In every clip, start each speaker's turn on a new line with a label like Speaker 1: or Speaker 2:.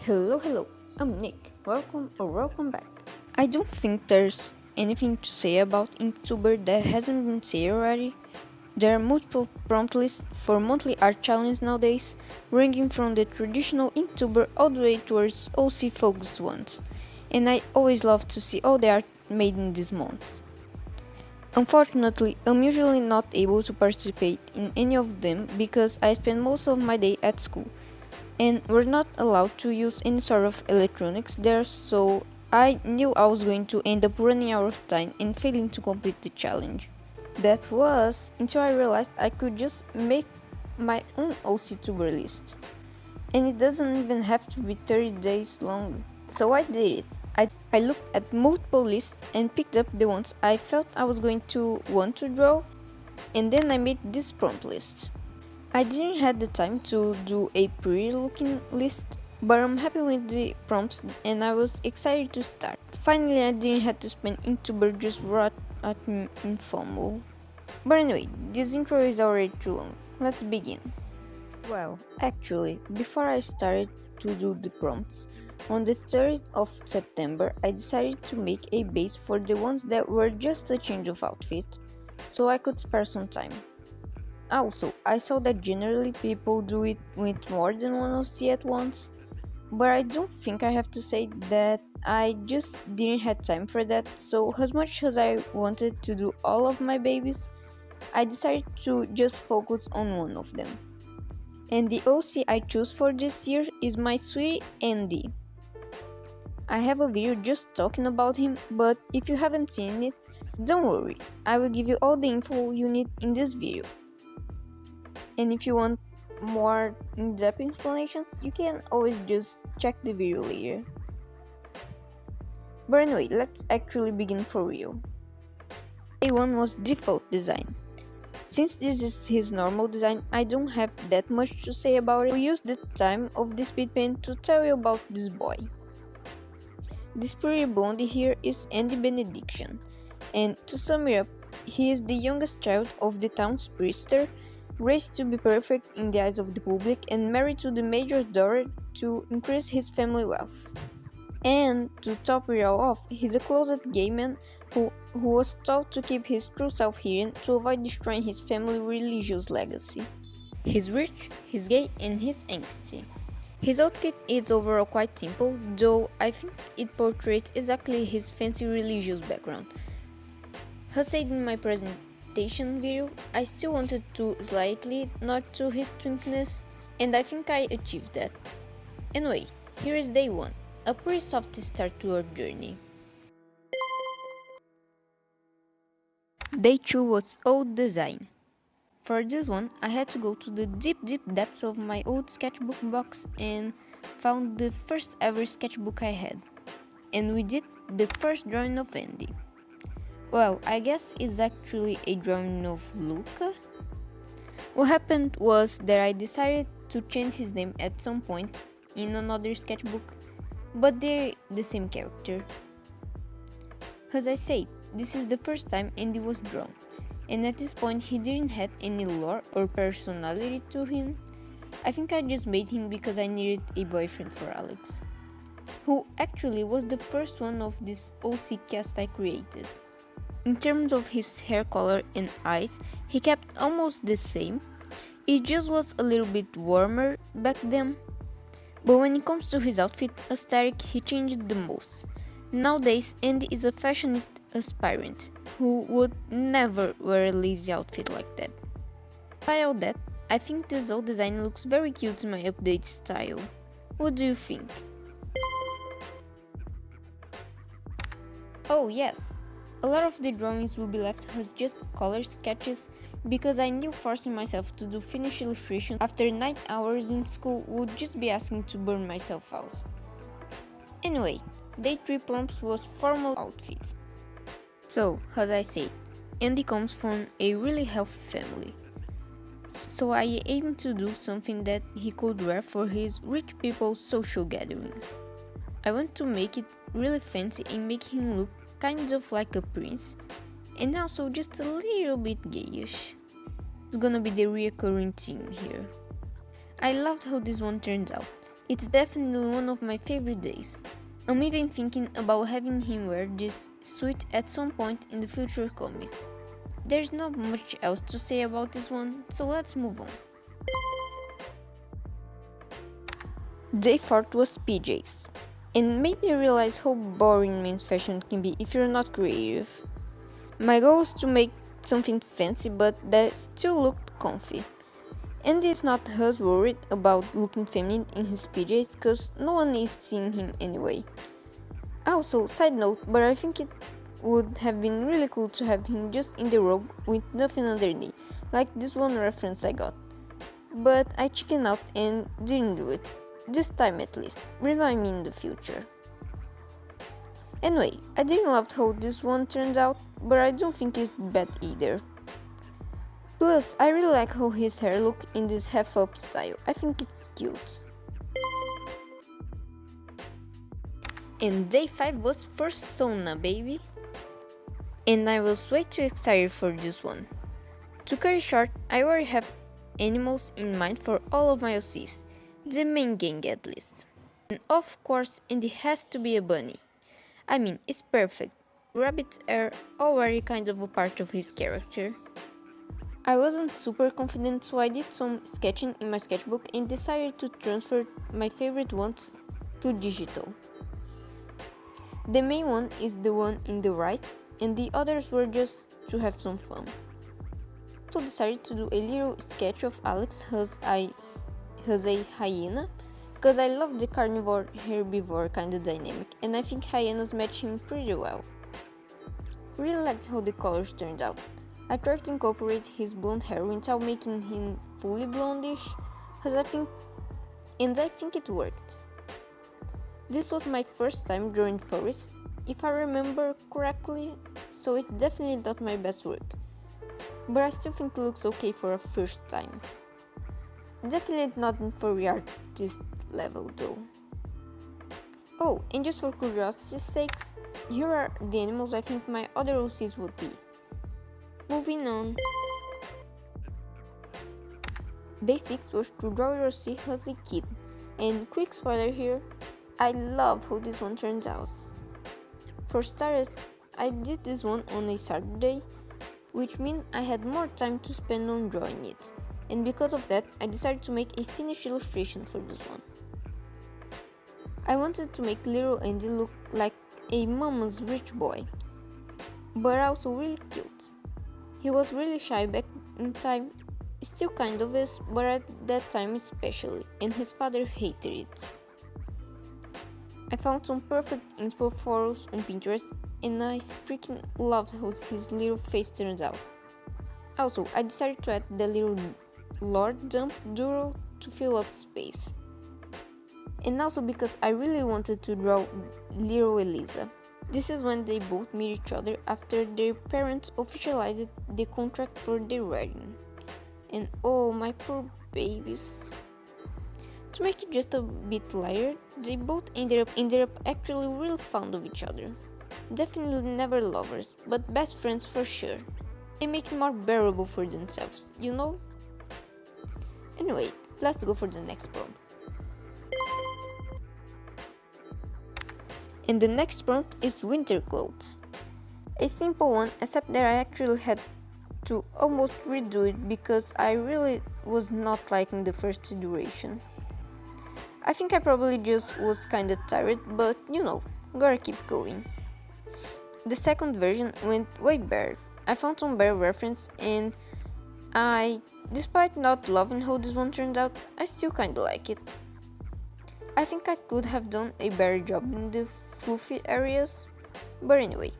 Speaker 1: Hello, I'm Nick. Welcome back. I don't think there's anything to say about Oc-tober that hasn't been said already. There are multiple prompt lists for monthly art challenges nowadays, ranging from the traditional Oc-tober all the way towards OC focused ones, and I always love to see all the art made in this month. Unfortunately, I'm usually not able to participate in any of them because I spend most of my day at school, and we're not allowed to use any sort of electronics there, so I knew I was going to end up running out of time and failing to complete the challenge. That was until I realized I could just make my own Oc-tober list, and it doesn't even have to be 30 days long. So I did it. I looked at multiple lists and picked up the ones I felt I was going to want to draw, and then I made this prompt list. I didn't have the time to do a pretty looking list, but I'm happy with the prompts and I was excited to start. Finally, I didn't have to spend Inktober just rot at me in FOMO. But anyway, this intro is already too long. Let's begin. Well, actually, before I started to do the prompts, on the 3rd of September, I decided to make a base for the ones that were just a change of outfit, so I could spare some time. Also, I saw that generally people do it with more than one OC at once, but I don't think I have to say that I just didn't have time for that, so as much as I wanted to do all of my babies, I decided to just focus on one of them. And the OC I chose for this year is my sweetie Andy. I have a video just talking about him, but if you haven't seen it, don't worry, I will give you all the info you need in this video. And if you want more in-depth explanations, you can always just check the video later. But anyway, let's actually begin for real. A1 was default design. Since this is his normal design, I don't have that much to say about it. We used the time of the Speedpaint to tell you about this boy. This pretty blondie here is Andy Benediction, and to sum it up, he is the youngest child of the town's priester, raised to be perfect in the eyes of the public and married to the mayor's daughter to increase his family wealth. And to top it all off, he's a closet gay man who was taught to keep his true self hidden to avoid destroying his family religious legacy. He's rich, he's gay, and he's angsty. His outfit is overall quite simple, though I think it portrays exactly his fancy religious background. As said in my presentation video, I still wanted to slightly nod to his twinkness, and I think I achieved that. Anyway, here is day 1, a pretty soft start to our journey. Day 2 was old design. For this one, I had to go to the deep depths of my old sketchbook box and found the first ever sketchbook I had. And we did the first drawing of Andy. Well, I guess it's actually a drawing of Luca. What happened was that I decided to change his name at some point in another sketchbook, but they're the same character. As I said, this is the first time Andy was drawn, and at this point he didn't have any lore or personality to him. I think I just made him because I needed a boyfriend for Alex, who actually was the first one of this OC cast I created. In terms of his hair color and eyes, he kept almost the same, it just was a little bit warmer back then. But when it comes to his outfit aesthetic, he changed the most. Nowadays, Andy is a fashionist aspirant who would never wear a lazy outfit like that. By all that, I think this old design looks very cute in my updated style. What do you think? Oh yes, a lot of the drawings will be left as just color sketches because I knew forcing myself to do finished illustration after 9 hours in school would just be asking to burn myself out. Anyway, day 3 prompts was formal outfits. So, as I said, Andy comes from a really healthy family. So I aimed to do something that he could wear for his rich people's social gatherings. I want to make it really fancy and make him look kind of like a prince, and also just a little bit gayish. It's gonna be the recurring theme here. I loved how this one turned out. It's definitely one of my favorite days. I'm even thinking about having him wear this suit at some point in the future comic. There's not much else to say about this one, so let's move on. Day 4 was PJs, and made me realize how boring men's fashion can be if you're not creative. My goal was to make something fancy but that still looked comfy. And it's not us worried about looking feminine in his PJs cause no one is seeing him anyway. Also, side note, but I think it would have been really cool to have him just in the robe with nothing underneath, like this one reference I got. But I chickened out and didn't do it. This time at least. Remind me in the future. Anyway, I didn't love how this one turned out, but I don't think it's bad either. Plus, I really like how his hair looks in this half-up style. I think it's cute. And day 5 was first sauna, baby. And I was way too excited for this one. To cut it short, I already have animals in mind for all of my OCs. The main gang at least. And of course, Indy has to be a bunny. I mean, it's perfect. Rabbits are already kind of a part of his character. I wasn't super confident, so I did some sketching in my sketchbook and decided to transfer my favorite ones to digital. The main one is the one in the right, and the others were just to have some fun. So decided to do a little sketch of Alex as a hyena, because I love the carnivore herbivore kind of dynamic, and I think hyenas match him pretty well. Really liked how the colors turned out. I tried to incorporate his blonde hair without making him fully blondish, I think it worked. This was my first time drawing furries, if I remember correctly, so it's definitely not my best work. But I still think it looks okay for a first time. Definitely not in furry artist level though. Oh, and just for curiosity's sakes, here are the animals I think my other OCs would be. Moving on. Day 6 was to draw your OC as a kid, and quick spoiler here, I love how this one turns out. For starters, I did this one on a Saturday, which means I had more time to spend on drawing it, and because of that, I decided to make a finished illustration for this one. I wanted to make little Andy look like a mama's rich boy, but also really cute. He was really shy back in time, still kind of is, but at that time especially, and his father hated it. I found some perfect inspo photos on Pinterest, and I freaking loved how his little face turned out. Also, I decided to add the little Lord Dump Duro to fill up space. And also because I really wanted to draw little Elisa. This is when they both meet each other after their parents officialized the contract for their wedding. And oh, my poor babies. To make it just a bit lighter, they both ended up actually really fond of each other. Definitely never lovers, but best friends for sure. They make it more bearable for themselves, you know? Anyway, let's go for the next prompt. And the next prompt is winter clothes. A simple one, except that I actually had to almost redo it because I really was not liking the first iteration. I think I probably just was kinda tired, but you know, gotta keep going. The second version went way better. I found some better reference and despite not loving how this one turned out, I still kinda like it. I think I could have done a better job in the fluffy areas, but anyway,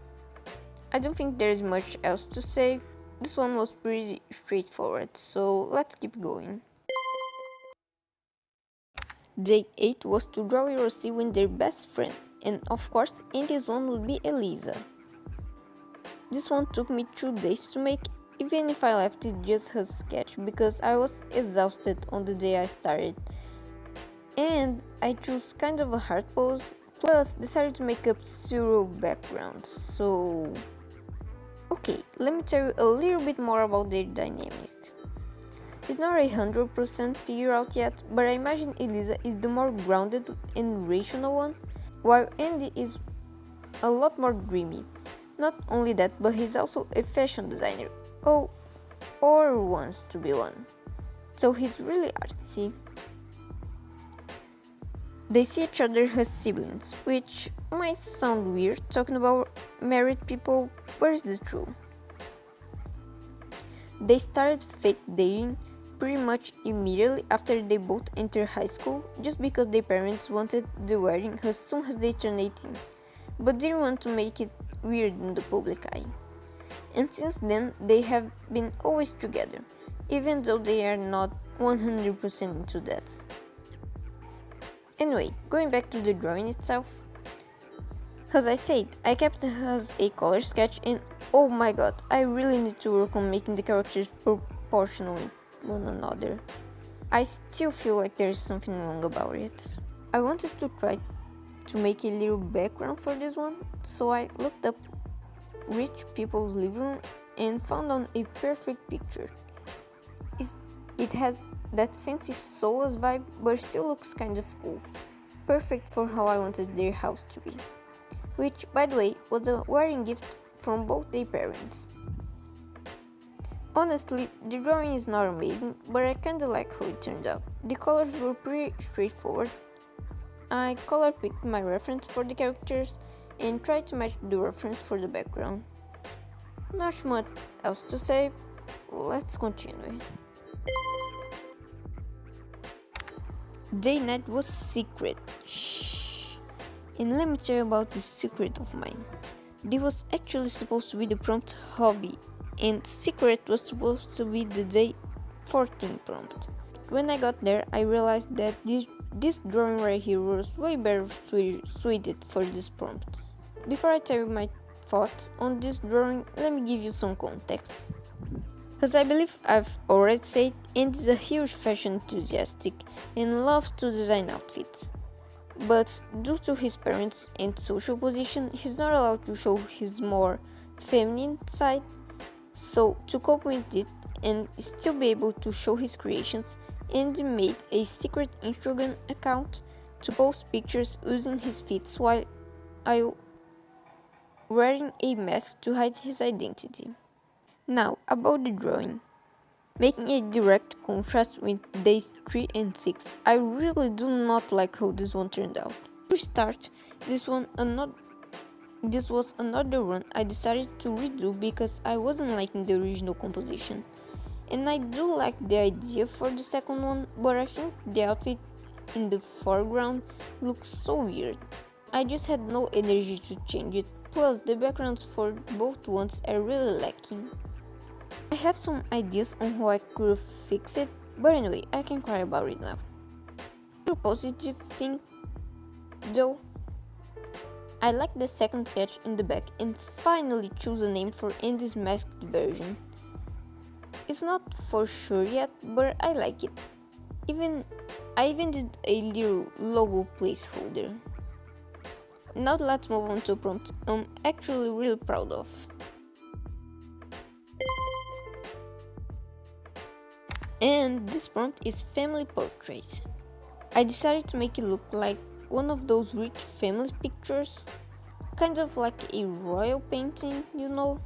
Speaker 1: I don't think there's much else to say. This one was pretty straightforward, so let's keep going. Day 8 was to draw your OC with their best friend, and of course, in this one would be Elisa. This one took me 2 days to make, even if I left it just as a sketch because I was exhausted on the day I started. And I chose kind of a hard pose, plus decided to make up zero background, so... Okay, let me tell you a little bit more about their dynamic. It's not 100% figured out yet, but I imagine Elisa is the more grounded and rational one, while Andy is a lot more dreamy. Not only that, but he's also a fashion designer. Oh, or wants to be one. So he's really artsy. They see each other as siblings, which might sound weird talking about married people, but it's the truth. They started fake dating pretty much immediately after they both entered high school, just because their parents wanted the wedding as soon as they turned 18, but didn't want to make it weird in the public eye. And since then, they have been always together, even though they are not 100% into that. Anyway, going back to the drawing itself. As I said, I kept it as a color sketch, and oh my god, I really need to work on making the characters proportional with one another. I still feel like there's something wrong about it. I wanted to try to make a little background for this one, so I looked up rich people's living room and found out a perfect picture. It has that fancy soulless vibe, but still looks kind of cool. Perfect for how I wanted their house to be. Which, by the way, was a wedding gift from both their parents. Honestly, the drawing is not amazing, but I kinda like how it turned out. The colors were pretty straightforward. I color picked my reference for the characters and tried to match the reference for the background. Not much else to say, let's continue. Day night was secret. Shh. And let me tell you about this secret of mine. This was actually supposed to be the prompt hobby, and secret was supposed to be the day 14 prompt. When I got there, I realized that this drawing right here was way better suited for this prompt. Before I tell you my thoughts on this drawing, let me give you some context. As I believe I've already said, Andy is a huge fashion enthusiast and loves to design outfits. But due to his parents and social position, he's not allowed to show his more feminine side. So to cope with it and still be able to show his creations, Andy made a secret Instagram account to post pictures using his feet while wearing a mask to hide his identity. Now, about the drawing. Making a direct contrast with days 3 and 6, I really do not like how this one turned out. To start, this was another one I decided to redo because I wasn't liking the original composition. And I do like the idea for the second one, but I think the outfit in the foreground looks so weird. I just had no energy to change it, plus the backgrounds for both ones are really lacking. I have some ideas on how I could fix it, but anyway, I can cry about it now. The positive thing, though, I like the second sketch in the back and finally choose a name for Andy's masked version. It's not for sure yet, but I like it. I even did a little logo placeholder. Now let's move on to a prompt I'm actually really proud of. And this prompt is family portrait. I decided to make it look like one of those rich family pictures, kind of like a royal painting, you know.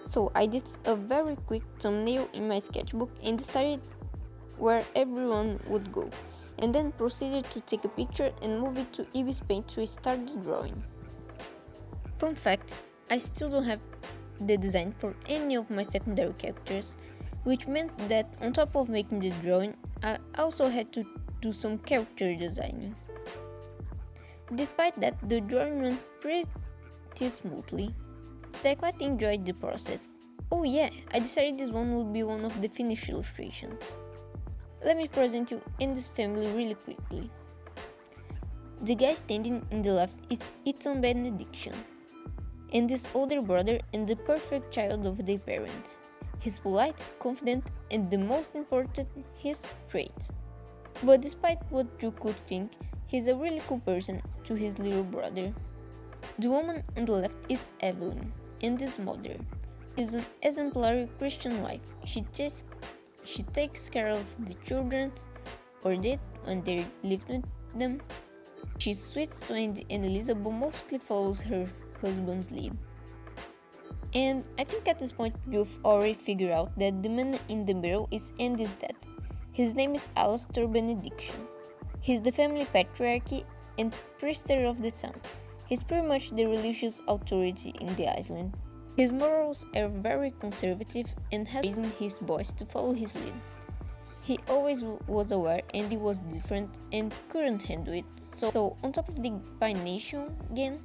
Speaker 1: So I did a very quick thumbnail in my sketchbook and decided where everyone would go, and then proceeded to take a picture and move it to Speedpaint to start the drawing. Fun fact, I still don't have the design for any of my secondary characters, which meant that on top of making the drawing, I also had to do some character designing. Despite that, the drawing went pretty smoothly. I quite enjoyed the process. Oh yeah, I decided this one would be one of the finished illustrations. Let me present you Andy's family really quickly. The guy standing in the left is Ethan Benediction, Andy's older brother and the perfect child of their parents. He's polite, confident, and the most important, his traits. But despite what you could think, he's a really cool person to his little brother. The woman on the left is Evelyn, Andy's mother. She's an exemplary Christian wife. She She takes care of the children, or did when they lived with them. She's sweet to Andy and Eliza, but mostly follows her husband's lead. And I think at this point you've already figured out that the man in the mirror is Andy's dad. His name is Alistair Benediction. He's the family patriarch and priester of the town. He's pretty much the religious authority in the island. His morals are very conservative and has raised his boys to follow his lead. He always was aware Andy was different and couldn't handle it, so on top of the financial gain,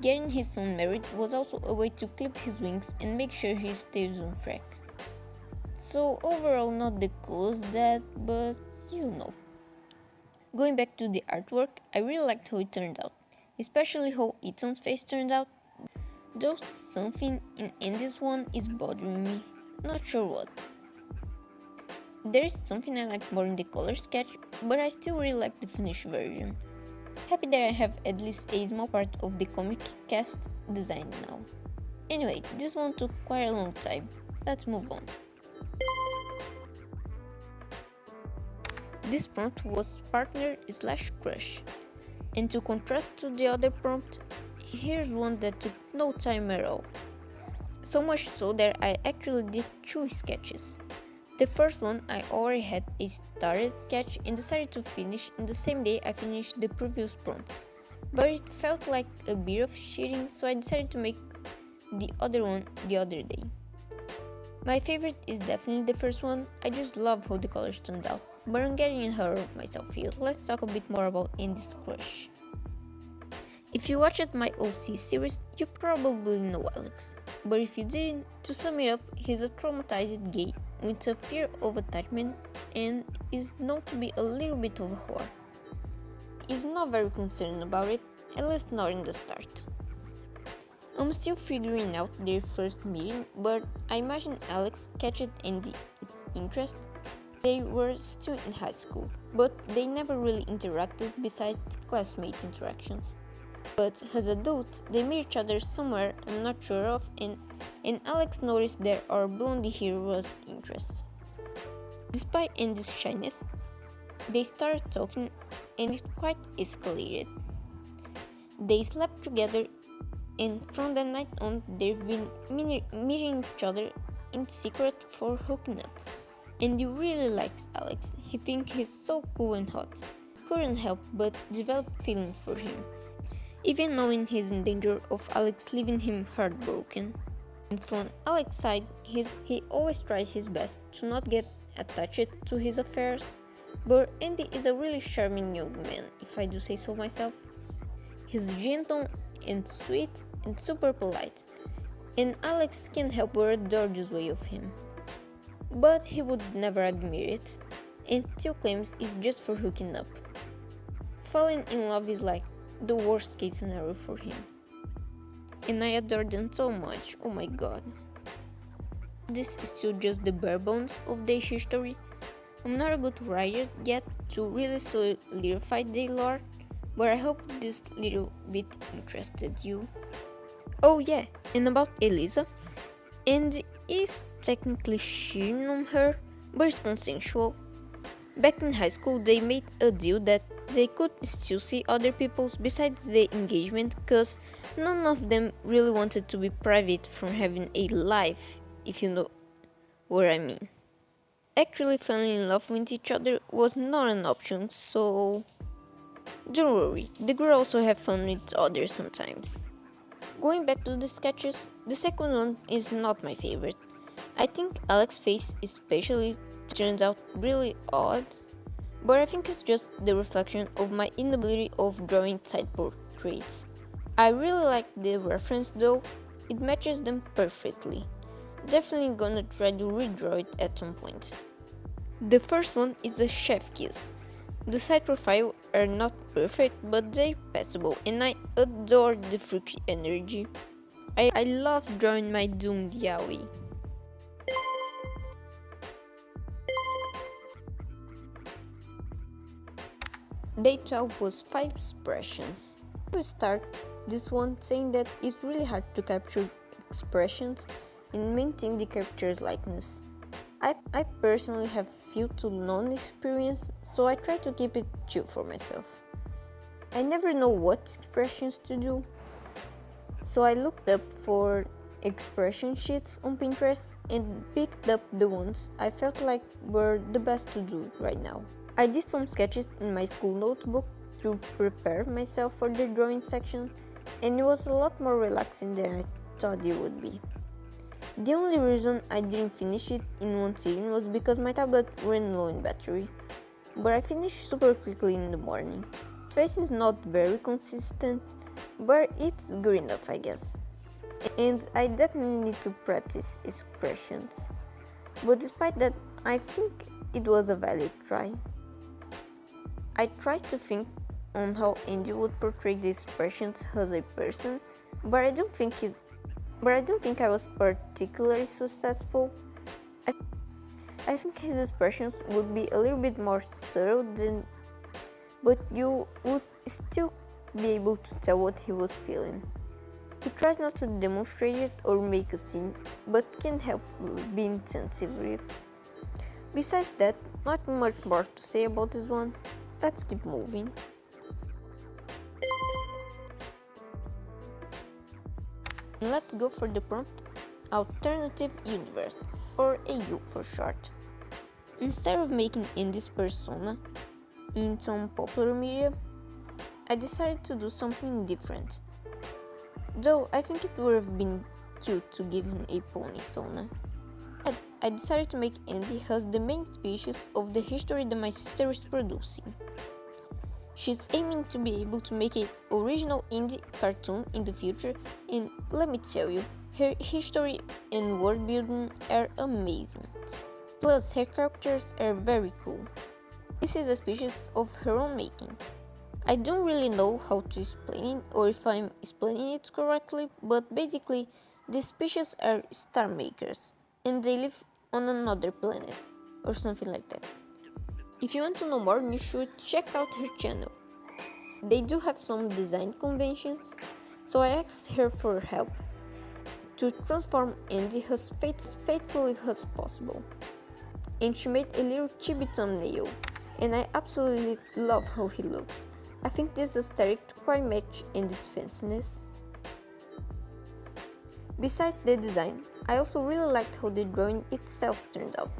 Speaker 1: getting his son married was also a way to clip his wings and make sure he stays on track. So overall not the coolest dad, but you know. Going back to the artwork, I really liked how it turned out, especially how Ethan's face turned out. Though something in Andy's one is bothering me, not sure what. There is something I like more in the color sketch, but I still really like the finished version. Happy that I have at least a small part of the comic cast designed now. Anyway, this one took quite a long time. Let's move on. This prompt was partner/crush, and to contrast to the other prompt, here's one that took no time at all. So much so that I actually did 2 sketches. The first one I already had a started sketch and decided to finish in the same day I finished the previous prompt, but it felt like a bit of cheating, so I decided to make the other one the other day. My favorite is definitely the first one. I just love how the colors turned out, but I'm getting ahead of myself here. Let's talk a bit more about Andy's crush. If you watched my OC series, you probably know Alex, but if you didn't, to sum it up, he's a traumatized gay with a fear of attachment and is known to be a little bit of a whore. He's not very concerned about it, at least not in the start. I'm still figuring out their first meeting, but I imagine Alex catched Andy's interest. They were still in high school, but they never really interacted besides classmate interactions. But as adults, they meet each other somewhere I'm not sure of, and Alex noticed that our blondie here was interest. Despite Andy's shyness, they started talking and it quite escalated. They slept together, and from that night on they've been meeting each other in secret for hooking up. Andy really likes Alex. He thinks he's so cool and hot. Couldn't help but develop feelings for him, even knowing he's in danger of Alex leaving him heartbroken. And from Alex's side, he always tries his best to not get attached to his affairs, but Andy is a really charming young man, if I do say so myself. He's gentle and sweet and super polite, and Alex can't help but adore this way of him. But he would never admit it, and still claims it's just for hooking up. Falling in love is like the worst case scenario for him. And I adore them so much, oh my god. This is still just the bare bones of their history. I'm not a good writer yet to really solidify the lore, but I hope this little bit interested you. Oh yeah, and about Eliza, Andy is technically cheating on her, but it's consensual. Back in high school, they made a deal that they could still see other people's besides the engagement, cause none of them really wanted to be private from having a life, if you know what I mean. Actually falling in love with each other was not an option, so don't worry, the girl also have fun with others sometimes. Going back to the sketches, the second one is not my favorite. I think Alex's face especially turns out really odd, but I think it's just the reflection of my inability of drawing side portraits. I really like the reference though, it matches them perfectly. Definitely gonna try to redraw it at some point. The first one is a chef kiss. The side profile are not perfect, but they're passable, and I adore the freaky energy. I love drawing my doomed yaoi. Day 12 was 5 expressions. I will start this one saying that it's really hard to capture expressions and maintain the character's likeness. I personally have few to none experience, so I try to keep it chill for myself. I never know what expressions to do, so I looked up for expression sheets on Pinterest and picked up the ones I felt like were the best to do right now. I did some sketches in my school notebook to prepare myself for the drawing section, and it was a lot more relaxing than I thought it would be. The only reason I didn't finish it in one sitting was because my tablet ran low in battery, but I finished super quickly in the morning. His face is not very consistent, but it's good enough, I guess. And I definitely need to practice expressions. But despite that, I think it was a valid try. I tried to think on how Andy would portray the expressions as a person, but I don't think I was particularly successful. I think his expressions would be a little bit more subtle than, but you would still be able to tell what he was feeling. He tries not to demonstrate it or make a scene, but can't help being sensitive. Besides that, not much more to say about this one. Let's keep moving. Let's go for the prompt Alternative Universe, or AU for short. Instead of making Andy's persona in some popular media, I decided to do something different. Though I think it would have been cute to give him a pony persona. I decided to make Andy as the main species of the history that my sister is producing. She's aiming to be able to make an original indie cartoon in the future, and let me tell you, her history and world building are amazing. Plus, her characters are very cool. This is a species of her own making. I don't really know how to explain it or if I'm explaining it correctly, but basically, these species are star makers and they live on another planet or something like that. If you want to know more, you should check out her channel. They do have some design conventions, so I asked her for help to transform Andy as faithfully as possible. And she made a little chibi thumbnail, and I absolutely love how he looks. I think this aesthetic quite match Andy's fanciness. Besides the design, I also really liked how the drawing itself turned out.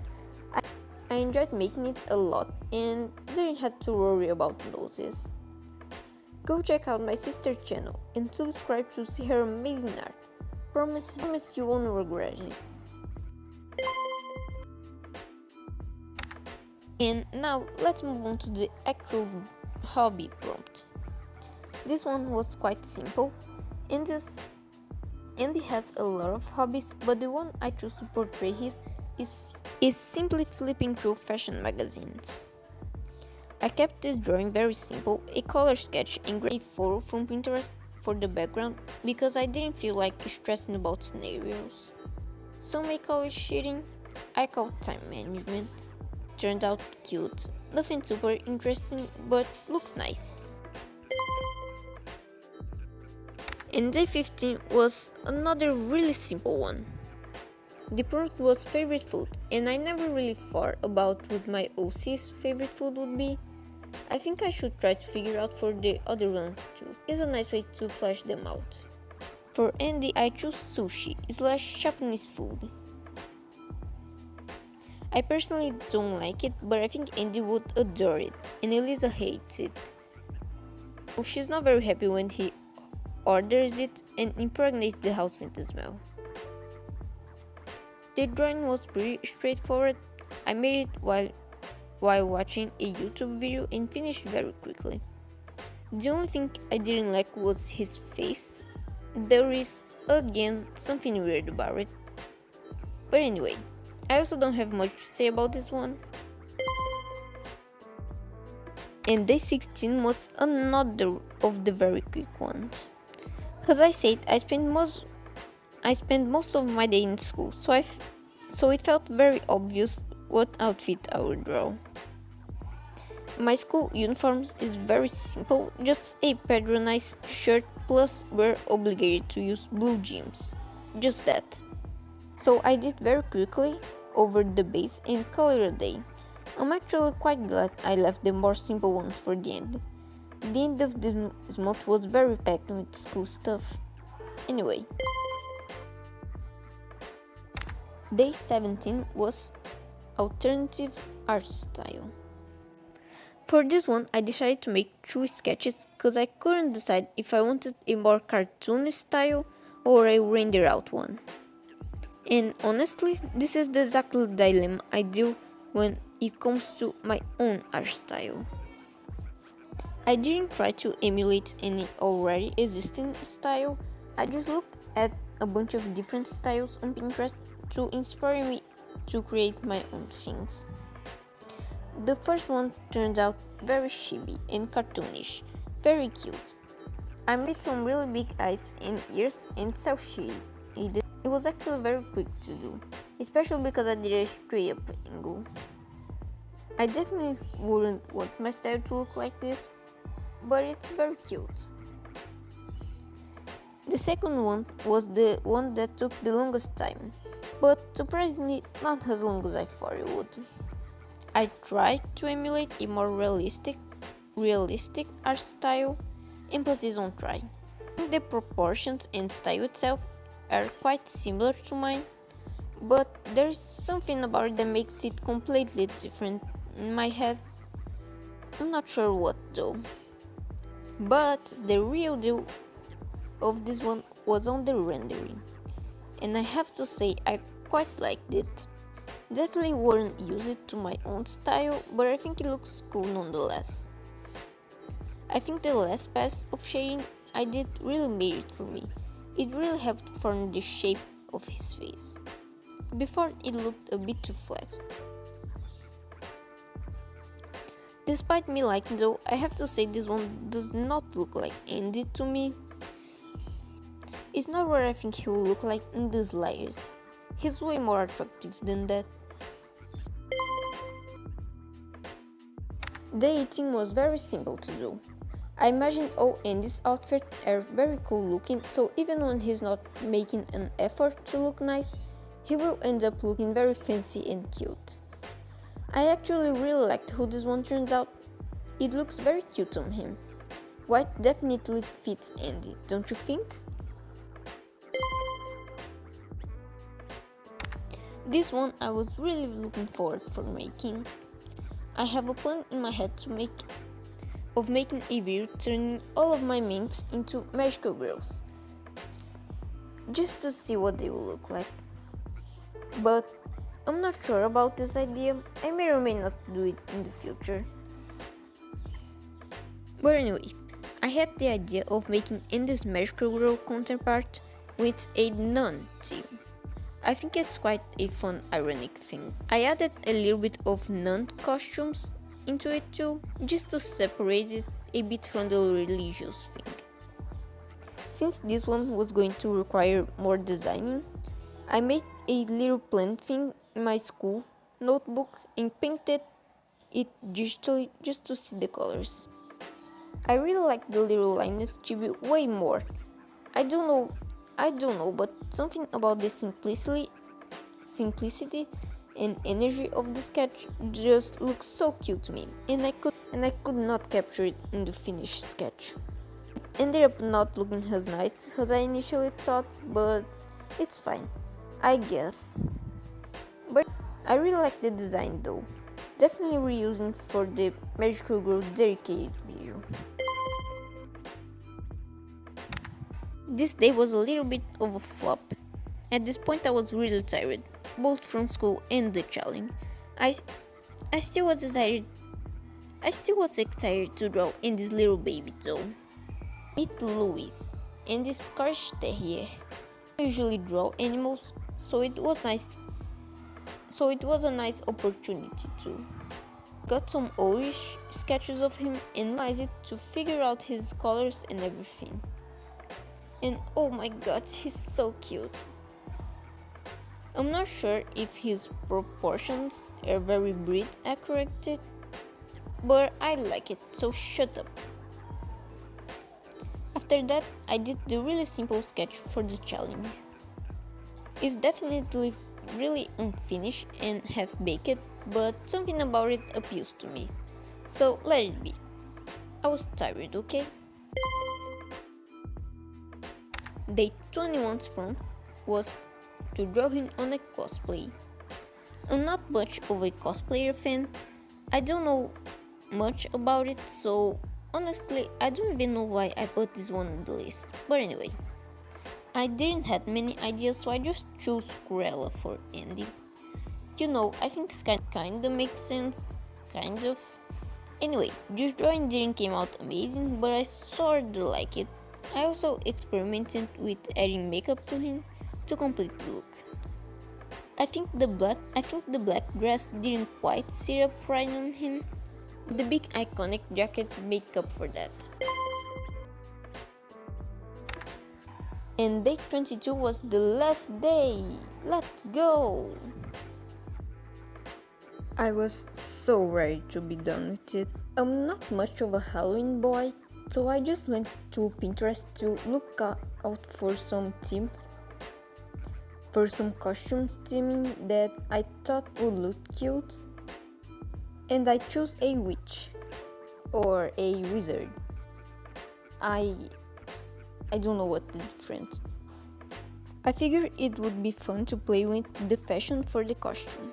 Speaker 1: I enjoyed making it a lot and didn't have to worry about noses. Go check out my sister's channel and subscribe to see her amazing art. Promise you won't regret it. And now let's move on to the actual hobby prompt. This one was quite simple. Andy has a lot of hobbies, but the one I chose to portray his is simply flipping through fashion magazines. I kept this drawing very simple, a color sketch and a photo from Pinterest for the background because I didn't feel like stressing about scenarios. Some may call it cheating, I call it time management. Turned out cute, nothing super interesting, but looks nice. And day 15 was another really simple one. The prompt was favorite food, and I never really thought about what my OC's favorite food would be. I think I should try to figure out for the other ones too. It's a nice way to flesh them out. For Andy, I chose sushi / Japanese food. I personally don't like it, but I think Andy would adore it, and Elisa hates it. She's not very happy when he orders it and impregnates the house with the smell. The drawing was pretty straightforward. I made it while watching a YouTube video and finished very quickly. The only thing I didn't like was his face. There is, again, something weird about it. But anyway, I also don't have much to say about this one. And day 16 was another of the very quick ones. As I said, I spent most of my day in school, so it felt very obvious what outfit I would draw. My school uniforms is very simple, just a patronized shirt plus we're obligated to use blue jeans. Just that. So I did very quickly, over the base and call it a day. I'm actually quite glad I left the more simple ones for the end. The end of this month was very packed with school stuff. Anyway, day 17 was alternative art style. For this one, I decided to make 2 sketches because I couldn't decide if I wanted a more cartoonish style or a render out one. And honestly, this is the exact dilemma I deal when it comes to my own art style. I didn't try to emulate any already existing style, I just looked at a bunch of different styles on Pinterest to inspire me to create my own things. The first one turned out very chibi and cartoonish, very cute. I made some really big eyes and ears and self-shaded. It was actually very quick to do, especially because I did a straight up angle. I definitely wouldn't want my style to look like this, but it's very cute. The second one was the one that took the longest time, but surprisingly not as long as I thought it would. I tried to emulate a more realistic art style, emphasis on try. The proportions and style itself are quite similar to mine, but there's something about it that makes it completely different in my head. I'm not sure what though. But the real deal of this one was on the rendering, and I have to say I quite liked it. Definitely wouldn't use it to my own style, but I think it looks cool nonetheless. I think the last pass of shading I did really made it for me. It really helped form the shape of his face. Before it looked a bit too flat. Despite me liking though, I have to say this one does not look like Andy to me. It's not what I think he will look like in these layers. He's way more attractive than that. Day 18 was very simple to do. I imagine all Andy's outfits are very cool looking, so even when he's not making an effort to look nice, he will end up looking very fancy and cute. I actually really liked how this one turns out. It looks very cute on him. White definitely fits Andy, don't you think? This one I was really looking forward for making. I have a plan in my head of making a video turning all of my mains into magical girls, just to see what they will look like. But I'm not sure about this idea. I may or may not do it in the future. But anyway, I had the idea of making Andy's magical girl counterpart with a nun team. I think it's quite a fun ironic thing. I added a little bit of nun costumes into it too, just to separate it a bit from the religious thing. Since this one was going to require more designing, I made a little plant thing in my school notebook and painted it digitally just to see the colors. I really like the little Linus chibi way more. I don't know, but something about the simplicity and energy of the sketch just looks so cute to me, and I could not capture it in the finished sketch. Ended up not looking as nice as I initially thought, but it's fine, I guess. But I really like the design though. Definitely reusing for the Magical Girl dedicated video. This day was a little bit of a flop. At this point I was really tired, both from school and the challenge. I still was excited to draw in this little baby though. Meet Louis and this Scottish Terrier. I usually draw animals, so it was a nice opportunity too. Got some oldish sketches of him and analyzed it to figure out his colors and everything. And oh my god, he's so cute. I'm not sure if his proportions are very breed accurate, but I like it, so shut up. After that, I did the really simple sketch for the challenge. It's definitely really unfinished and half-baked, but something about it appeals to me. So let it be. I was tired, okay? Day 21's prompt was to draw him on a cosplay. I'm not much of a cosplayer fan. I don't know much about it, so honestly, I don't even know why I put this one on the list. But anyway, I didn't have many ideas, so I just chose Cruella for Andy. You know, I think this kinda makes sense, kind of. Anyway, this drawing didn't came out amazing, but I sorta like it. I also experimented with adding makeup to him to complete the look. I think the black dress didn't quite sit up right on him. The big iconic jacket make up for that. And day 22 was the last day. Let's go! I was so ready to be done with it. I'm not much of a Halloween boy, so I just went to Pinterest to look out for some costumes theming that I thought would look cute. And I chose a witch or a wizard. I don't know what the difference. I figured it would be fun to play with the fashion for the costume.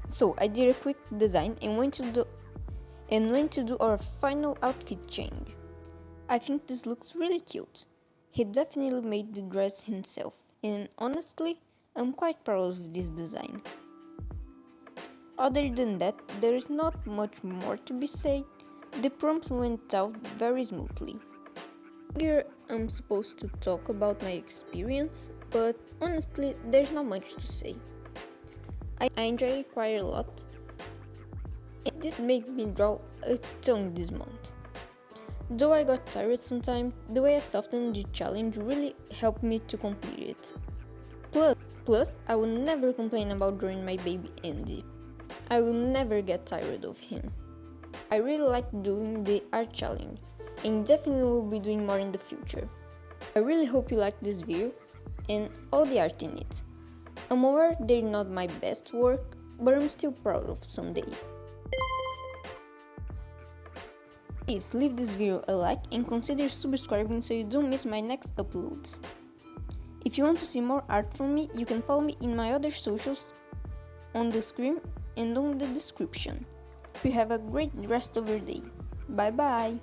Speaker 1: So I did a quick design and went to do our final outfit change. I think this looks really cute. He definitely made the dress himself, and honestly, I'm quite proud of this design. Other than that, there is not much more to be said. The prompt went out very smoothly. Here I'm supposed to talk about my experience, but honestly, there's not much to say. I enjoyed it quite a lot. It did make me draw a ton this month. Though I got tired sometimes, the way I softened the challenge really helped me to complete it. Plus, I will never complain about drawing my baby Andy. I will never get tired of him. I really like doing the art challenge, and definitely will be doing more in the future. I really hope you like this video and all the art in it. I'm aware they're not my best work, but I'm still proud of some days. Please leave this video a like and consider subscribing so you don't miss my next uploads. If you want to see more art from me, you can follow me in my other socials on the screen and on the description. You have a great rest of your day. Bye bye!